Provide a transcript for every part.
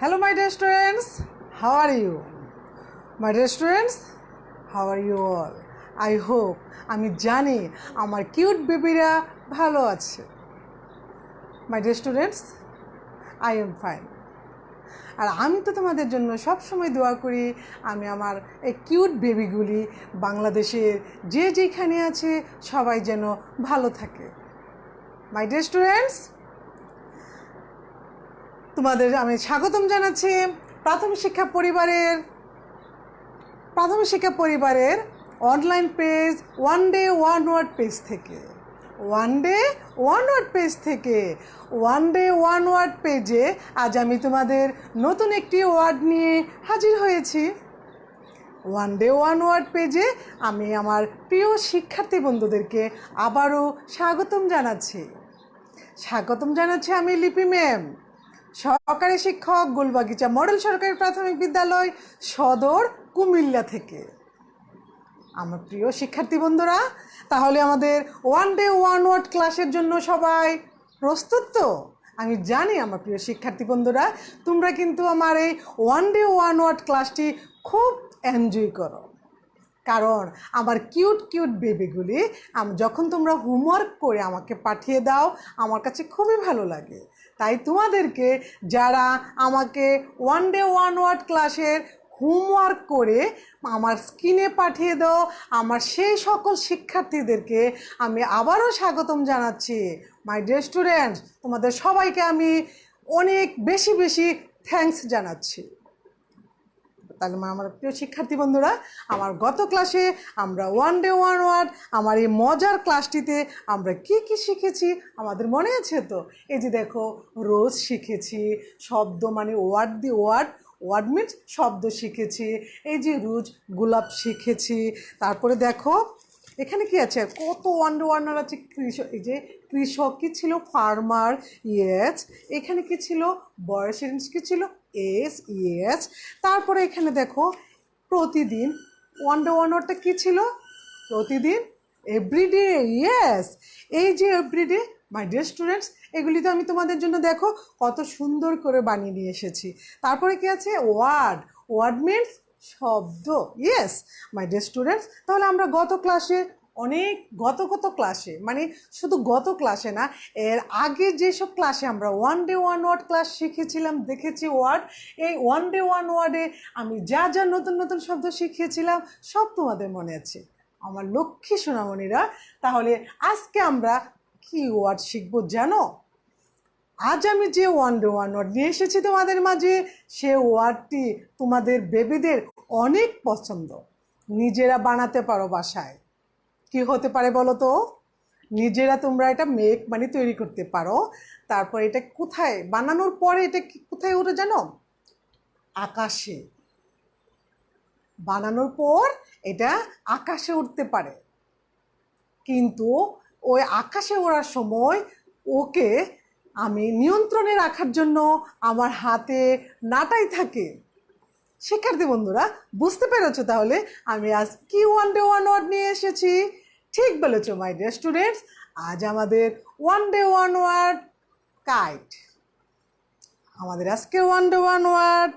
Hello, my dear students. How are you? My dear students, how are you all? I hope আমি জানি আমার cute বেবিরা ভালো আছে। My dear students, I am fine. আর আমি তো তোমাদের জন্য সব সময় দোয়া করি আমি আমার এই কিউট বেবিগুলি বাংলাদেশের যে যেখানে আছে সবাই যেন ভালো থাকে। My dear students, তোমাদের আমি স্বাগতম জানাচ্ছি প্রাথমিক শিক্ষা পরিবারের online page one day one word page থেকে। ওয়ান ডে ওয়ান ওয়ার্ড পেজে আজ আমি তোমাদের নতুন একটি ওয়ার্ড নিয়ে হাজির হয়েছি। ওয়ান ডে ওয়ান ওয়ার্ড পেজে আমি আমার প্রিয় শিক্ষার্থী বন্ধুদেরকে আবারও স্বাগতম জানাচ্ছি আমি লিপি ম্যাম, সহকারী শিক্ষক, গুলবাগিচা মডেল সরকারি প্রাথমিক বিদ্যালয়, সদর, কুমিল্লা থেকে। আমার প্রিয় শিক্ষার্থী বন্ধুরা, তাহলে আমাদের ওয়ান ডে ওয়ান ওয়ার্ড ক্লাসের জন্য সবাই প্রস্তুত তো? আমি জানি আমার প্রিয় শিক্ষার্থী বন্ধুরা তোমরা কিন্তু আমার এই ওয়ান ডে ওয়ান ওয়ার্ড ক্লাসটি খুব এনজয় করো, কারণ আমার কিউট বেবিগুলি যখন তোমরা হোমওয়ার্ক করে আমাকে পাঠিয়ে দাও আমার কাছে খুবই ভালো লাগে। তাই তোমাদেরকে যারা আমাকে ওয়ান ডে ওয়ান ওয়ার্ড ক্লাসের হোমওয়ার্ক করে আমার স্ক্রিনে পাঠিয়ে দাও, আমার সেই সকল শিক্ষার্থীদেরকে আমি আবারও স্বাগতম জানাচ্ছি। মাই ডিয়ার স্টুডেন্টস, তোমাদের সবাইকে আমি অনেক বেশি থ্যাঙ্কস জানাচ্ছি। তাহলে আমার প্রিয় শিক্ষার্থী বন্ধুরা, আমার গত ক্লাসে আমরা ওয়ান ডে ওয়ান ওয়ার্ড আমার এই মজার ক্লাসটিতে আমরা কি শিখেছি আমাদের মনে আছে তো? এই যে দেখো, রোজ শিখেছি, শব্দ মানে ওয়ার্ড মিনস শব্দ শিখেছি। এই যে রোজ, গোলাপ শিখেছি। তারপরে দেখো এখানে কি আছে, কত ওয়ান ডে ওয়ান ওয়ার্ড আছে। এই যে কৃষক কি ছিল, ফার্মার, ইয়েস। এখানে কি ছিল, বয়সের কি ছিল, ইয়েস। তারপরে এখানে দেখো প্রতিদিন, ওয়ান ডে ওয়ান ওয়ার্ডটা কী ছিল, প্রতিদিন, এভরিডে, ইয়েস। এই যে এভরিডে, মাই ডিয়ার স্টুডেন্টস, এগুলি তো আমি তোমাদের জন্য দেখো কত সুন্দর করে বানিয়ে নিয়ে এসেছি। তারপরে কি আছে, ওয়ার্ড মিনস শব্দ, ইয়েস। মাই ডিয়ার স্টুডেন্টস, তাহলে আমরা গত ক্লাসে মানে শুধু গত ক্লাসে না, এর আগে যেসব ক্লাসে আমরা one day one word class শিখেছিলাম, দেখেছি ওয়ার্ড, এই ওয়ান ডে ওয়ান ওয়ার্ডে আমি যা নতুন শব্দ শিখিয়েছিলাম সব তোমাদের মনে আছে আমার লক্ষ্মী সোনামণিরা। তাহলে আজকে আমরা কি ওয়ার্ড শিখবো জানো? আজ আমি যে ওয়ান ডে ওয়ান ওয়ার্ড নিয়ে এসেছি তোমাদের মাঝে, সে ওয়ার্ডটি তোমাদের বেবিদের অনেক পছন্দ, নিজেরা বানাতে পারো বাসায়। কি হতে পারে বলো তো? নিজেরা তোমরা এটা মানে তৈরি করতে পারো। তারপর এটা কোথায় বানানোর পরে এটা কোথায় ওঠে জানো? আকাশে। বানানোর পর এটা আকাশে উঠতে পারে, কিন্তু ওই আকাশে ওড়ার সময় ওকে আমি নিয়ন্ত্রণে রাখার জন্য আমার হাতে নাটাই থাকে। শিক্ষার্থী বন্ধুরা, বুঝতে পেরেছো তাহলে আমি আজ কি ওয়ান ডে ওয়ান ওয়ার্ড নিয়ে এসেছি? ঠিক বলেছো মাই ডিয়ার স্টুডেন্টস, আজ আমাদের one day one word kite. আমাদের আজকে one day one word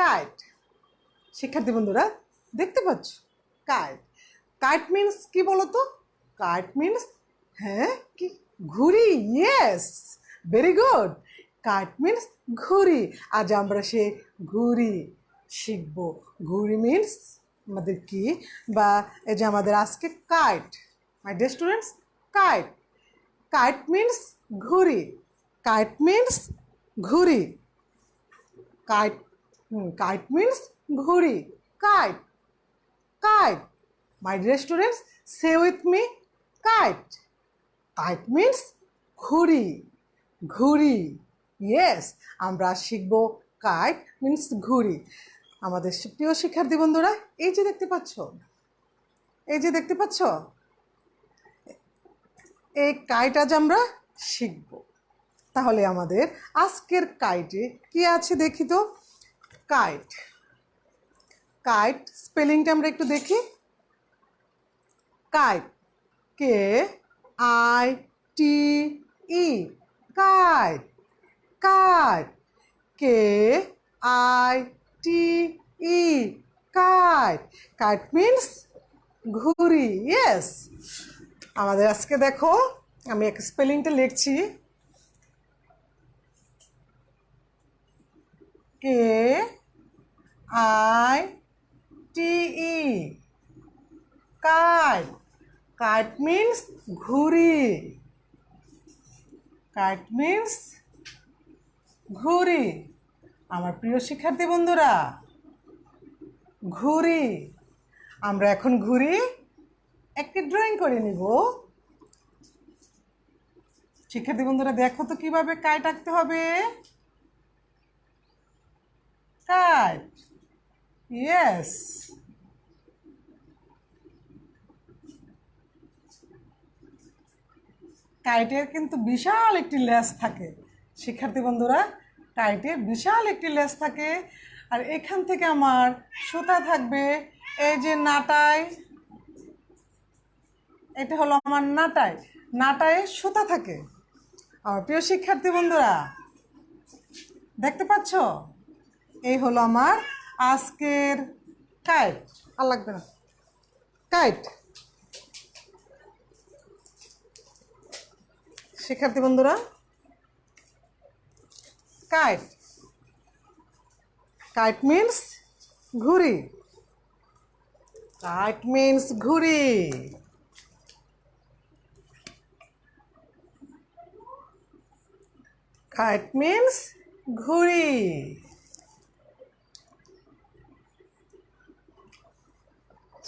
kite. শিক্ষার্থী বন্ধুরা দেখতে পাচ্ছ, কাইট মিনস কি বলো তো? কাইট মিনস, হ্যাঁ, কি, ঘুড়ি, yes, very good. Kite means ঘুড়ি। আজ আমরা সে ঘুড়ি শিখব। ঘুড়ি মিনস আমাদের কি, বা এই যে আমাদের আজকে kite. My dear students, kite means ঘুড়ি। কাইট মিনস ঘুড়ি। কাইট মিনস ঘুড়ি। Kite. My dear students, say with me, kite means ঘুড়ি। ইয়েস, আমরা শিখব কাইট মিনস ঘুড়ি। আমাদের প্রিয় শিক্ষার্থী বন্ধুরা, এই যে দেখতে পাচ্ছ, এই কাইট আজ আমরা শিখব। তাহলে আমাদের আজকের কাইটে কি আছে দেখি তো? কাইট স্পেলিংটা আমরা একটু দেখি। Kite, KITE, kite. K-I-T-E, kite. Kite means ঘুড়ি। ইয়েস, আমাদের আজকে দেখো আমি এক স্পেলিংটা লিখছি, K-I-T-E, কাইট। কাইট মিন্স ঘুড়ি। কাইট মিন্স ঘুড়ি। আমার প্রিয় শিক্ষার্থী বন্ধুরা, ঘুড়ি, আমরা এখন ঘুড়ি একটি ড্রয়িং করে নিব। শিক্ষার্থী বন্ধুরা দেখো তো কিভাবে কাইট আঁকতে হবে। Kite, yes. কাইটের কিন্তু বিশাল একটি লেজ থাকে শিক্ষার্থী বন্ধুরা, কাইটের বিশাল একটি লেজ থাকে। আর এখান থেকে আমার সুতা থাকবে, এই যে নাটায়, এটা হলো আমার নাটায়, নাটায় সুতা থাকে। আমার প্রিয় শিক্ষার্থী বন্ধুরা দেখতে পাচ্ছ, এই হলো আমার আজকের কাইট। আর লাগবে না, কাইট। শিক্ষার্থী বন্ধুরা, কাইট, কাইট মিন্স ঘুড়ি। কাইট মিন্স ঘুড়ি। কাইট মিন্স ঘুড়ি।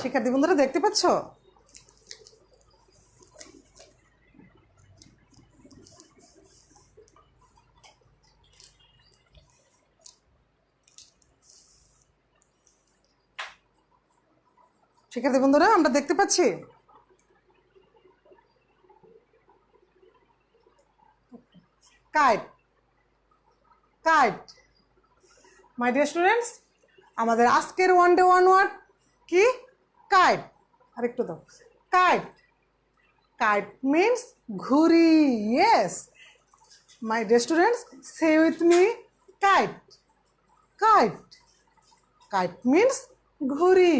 শিক্ষার্থী বন্ধুরা দেখতে পাচ্ছ, শিক্ষার্থী বন্ধুরা আমরা দেখতে পাচ্ছি। Kite, kite. My dear students, আমাদের আজকের ওয়ান ডে ওয়ান ওয়ার্ড কি? কাইট। আরেকটু দাও। কাইট, কাইট মিন্স ঘুড়ি। Yes, my dear students, say with me, kite. Kite, kite means ঘুড়ি।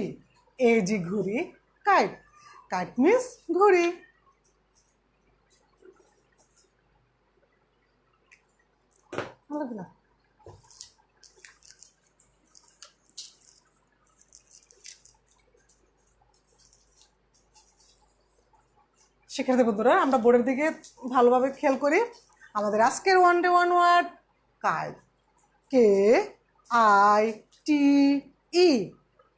এই যে ঘুড়ি, কাইট। কাইট মিন্স ঘুড়ি। না, শিক্ষার্থী বন্ধুরা আমরা বোর্ডের দিকে ভালোভাবে খেয়াল করি। আমাদের আজকের one day one word kite. K-I-T-E,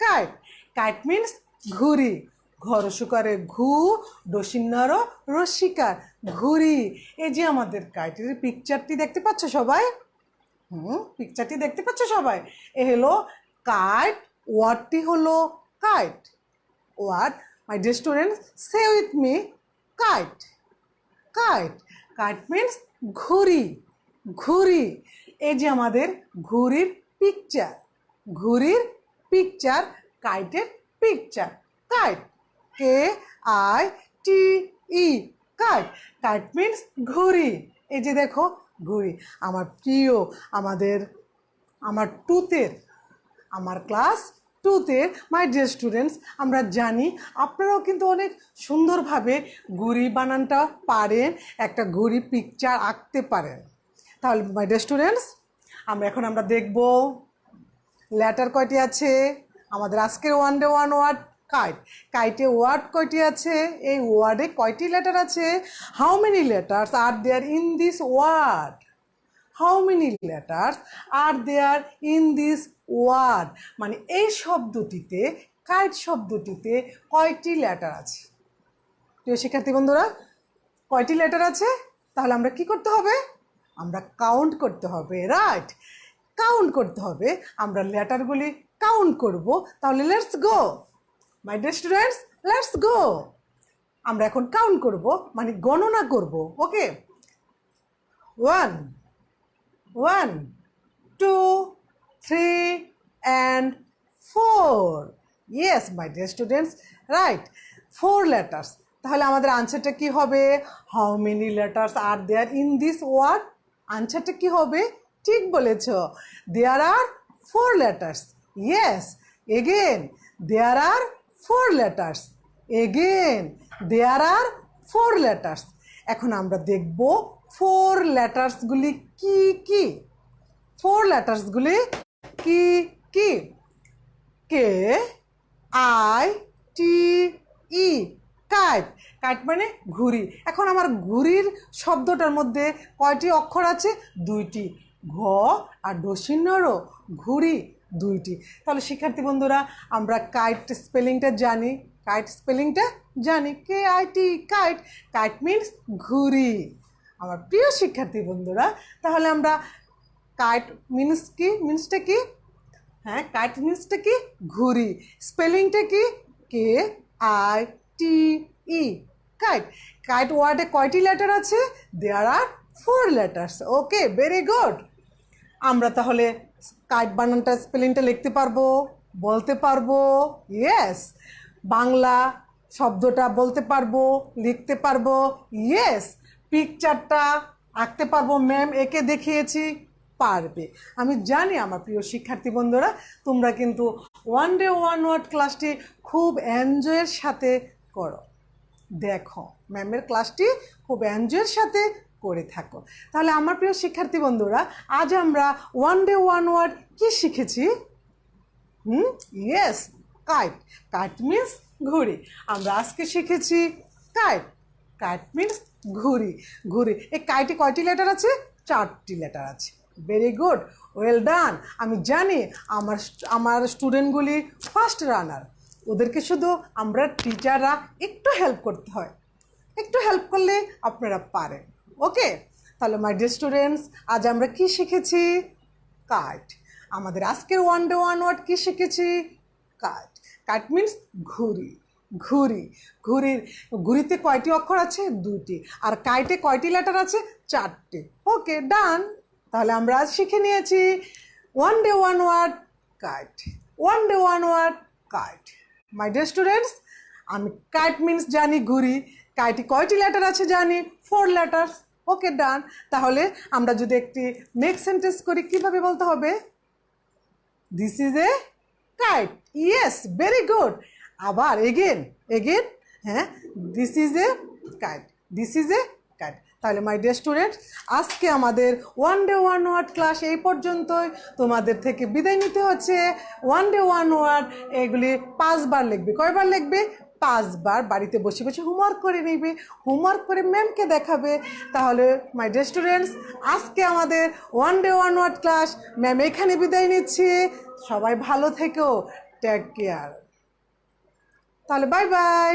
kite. Kite means ঘুড়ি। ঘরসুকারে ঘু, ডসিন্নার রসিকার, ঘুড়ি। এই যে আমাদের কাইটের পিকচারটি দেখতে পাচ্ছ সবাই? পিকচারটি দেখতে পাচ্ছ সবাই? এ হলো কাইট, ওয়ার্ডটি হলো kite. Word, my dear students, say with me, kite. Kite, kite means ঘুড়ি। ঘুড়ি, এই যে আমাদের ঘুড়ির পিকচার। ঘুড়ির পিকচার, কাইটের picture. Kite, K-I-T-E, kite. Kite means ঘুড়ি। এই যে দেখো ঘুড়ি। আমার প্রিয়, আমার টুতের, আমার ক্লাস টুতে মাই ডিয়ার স্টুডেন্টস, আমরা জানি আপনারাও কিন্তু অনেক সুন্দরভাবে ঘুড়ি বানানটা পারেন, একটা ঘুড়ি পিকচার আঁকতে পারেন। তাহলে মাই ডিয়ার স্টুডেন্টস আমরা দেখব লেটার কয়টি আছে আমাদের আজকের one day one word kite. কাইটে ওয়ার্ড কয়টি আছে, এই ওয়ার্ডে কয়টি লেটার আছে? How many letters are there in this word? How many letters are there in this word, মানে এই শব্দটিতে, কাইট শব্দটিতে কয়টি লেটার আছে? প্রিয় শিক্ষার্থী বন্ধুরা, কয়টি লেটার আছে? তাহলে আমরা কি করতে হবে? আমরা কাউন্ট করতে হবে, রাইট? কাউন্ট করতে হবে। আমরা লেটারগুলি কাউন্ট করব। তাহলে let's go my dear students, let's go. আমরা এখন কাউন্ট করব, মানে গণনা করব। ওকে, 1, 1, 2, 3 and 4. Yes, my dear students, right, 4 letters. তাহলে আমাদের আনসারটা কি হবে? How many letters are there in this word? আনসারটা কি হবে? ঠিক বলেছ। দেয়ার আর 4 letters. Yes. Again, there are 4 letters. Again, there are 4 letters. এখন আমরা দেখব 4 লেটার্সগুলি কি কি। 4 লেটার্সগুলি কি কি? K I T E, kite. Kite মানে ঘুড়ি। এখন আমার ঘুড়ির শব্দটার মধ্যে কয়টি অক্ষর আছে? 2টি। ঘ আর ডসিন্নরও, ঘুড়ি 2টি। তাহলে শিক্ষার্থী বন্ধুরা, আমরা কাইট স্পেলিংটা জানি। কাইট স্পেলিংটা জানি, KIT, কাইট। কাইট মিন্স ঘুড়ি। আমার প্রিয় শিক্ষার্থী বন্ধুরা, তাহলে আমরা কাইট মিন্স কি, মিন্সটা কি? হ্যাঁ, কাইট মিন্সটা কি? ঘুড়ি। স্পেলিংটা কি? KITE, kite. কাইট ওয়ার্ডে কয়টি লেটার আছে? দেয়ার আর 4 letters. ওকে, ভেরি গুড। আমরা তাহলে কাইট বানানটা স্পেলিংটা লিখতে পারবো, বলতে পারবো। ইয়েস। বাংলা শব্দটা বলতে পারবো, লিখতে পারবো। ইয়েস। পিকচারটা আঁকতে পারবো, ম্যাম এঁকে দেখিয়েছি, পারবে। আমি জানি আমার প্রিয় শিক্ষার্থী বন্ধুরা, তোমরা কিন্তু ওয়ান ডে ওয়ান ওয়ার্ড ক্লাসটি খুব এনজয়ের সাথে করো। দেখো, ম্যামের ক্লাসটি খুব এনজয়ের সাথে করে থাকো। তাহলে আমার প্রিয় শিক্ষার্থী বন্ধুরা, আজ আমরা ওয়ান ডে ওয়ান ওয়ার্ড কি শিখেছি? Yes, kite. কাইট মিন্স ঘুড়ি। আমরা আজকে শিখেছি কাইট। কাইট মিন্স ঘুড়ি। ঘুড়ি। এই কাইটে কয়টি লেটার আছে? 4টি লেটার আছে। Very good, well done. আমি জানি আমার স্টুডেন্টগুলি ফার্স্ট রানার। ওদেরকে শুধু আমরা টিচাররা একটু হেল্প করতে হয়। একটু হেল্প করলে আপনারা পারেন। ওকে, তাহলে মাই ডিয়ার স্টুডেন্টস, আজ আমরা কি শিখেছি? কাইট। আমাদের আজকের ওয়ান ডে ওয়ান ওয়ার্ড কি শিখেছি? কাইট। কাইট মিন্স ঘুড়ি। ঘুড়ি। ঘুড়িতে কয়টি অক্ষর আছে? 2টি। আর কাইটে কয়টি লেটার আছে? 4টি। ওকে, ডান। তাহলে আমরা আজ শিখে নিয়েছি one day one word kite. One day one word kite. My dear students, আমি কাইট মিন্স জানি ঘুড়ি। কাইটে কয়টি লেটার আছে জানি? 4 letters. ওকে, ডান। তাহলে আমরা যদি একটি নেক্সট সেন্টেন্স করি, কিভাবে বলতে হবে? This is a kite. Yes, very good. আবার এগেন। হ্যাঁ, this is a kite. This is a kite. তাহলে মাই ডিয়ার স্টুডেন্ট, আজকে আমাদের one day one word class এই পর্যন্তই। তোমাদের থেকে বিদায় নিতে হচ্ছে। ওয়ান ডে ওয়ান ওয়ার্ড এগুলি 5 বার লিখবে। কয়বার লিখবে? 5 বার। বাড়িতে বসে বসে হোমওয়ার্ক করে নিবে, হোমওয়ার্ক করে ম্যামকে দেখাবে। তাহলে মাই ডিয়ার স্টুডেন্টস, আজকে আমাদের one day one word class ma'am এখানে বিদায় নিচ্ছি। সবাই ভালো থেকো, টেক কেয়ার। তাহলে বাই বাই।